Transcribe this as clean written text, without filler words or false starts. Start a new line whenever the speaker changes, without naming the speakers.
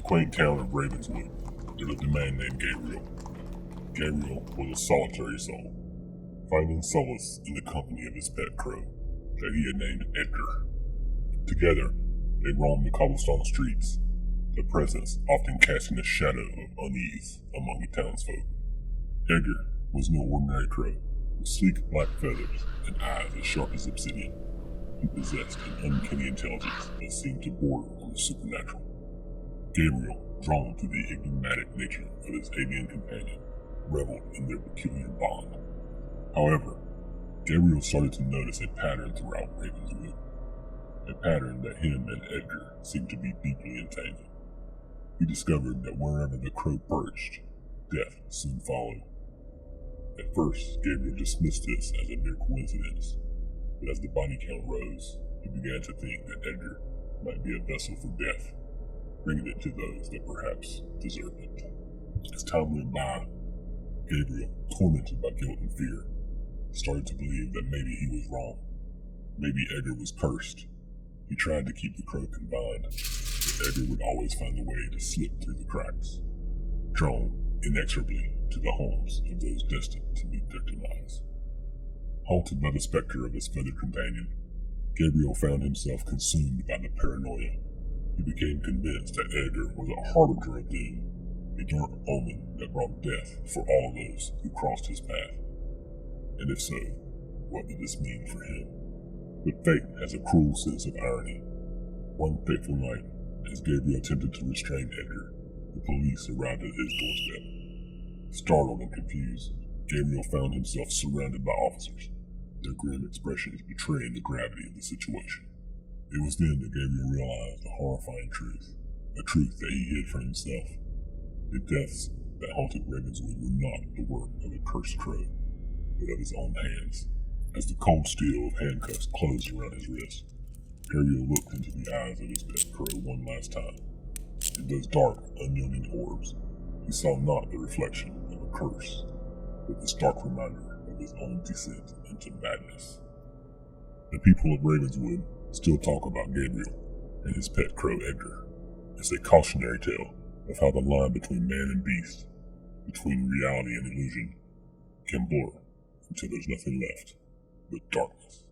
quaint town of Ravenswood, there lived a man named Gabriel. Gabriel was a solitary soul, finding solace in the company of his pet crow that he had named Edgar. Together, they roamed the cobblestone streets, their presence often casting a shadow of unease among the townsfolk. Edgar was no ordinary crow, with sleek black feathers and eyes as sharp as obsidian. He possessed an uncanny intelligence that seemed to border on the supernatural. Gabriel, drawn to the enigmatic nature of his alien companion, reveled in their peculiar bond. However, Gabriel started to notice a pattern throughout Ravenswood, a pattern that him and Edgar seemed to be deeply entangled. He discovered that wherever the crow perched, death soon followed. At first, Gabriel dismissed this as a mere coincidence, but as the body count rose, he began to think that Edgar might be a vessel for death, bringing it to those that perhaps deserved it. As time went by, Gabriel, tormented by guilt and fear, started to believe that maybe he was wrong. Maybe Edgar was cursed. He tried to keep the crow confined, but Edgar would always find a way to slip through the cracks, drawn inexorably to the homes of those destined to meet their demise. Haunted by the specter of his feathered companion, Gabriel found himself consumed by the paranoia. He became convinced that Edgar was a harbinger of doom, a dark omen that brought death for all those who crossed his path. And if so, what did this mean for him? But fate has a cruel sense of irony. One fateful night, as Gabriel attempted to restrain Edgar, the police arrived at his doorstep. Startled and confused, Gabriel found himself surrounded by officers, their grim expressions betraying the gravity of the situation. It was then that Gabriel realized a horrifying truth, a truth that he hid from himself. The deaths that haunted Ravenswood were not the work of a cursed crow, but of his own hands. As the cold steel of handcuffs closed around his wrist, Gabriel looked into the eyes of his pet crow one last time. In those dark, unyielding orbs, he saw not the reflection of a curse, but the stark reminder of his own descent into madness. The people of Ravenswood still talk about Gabriel and his pet crow Edgar. It's a cautionary tale of how the line between man and beast, between reality and illusion, can blur until there's nothing left but darkness.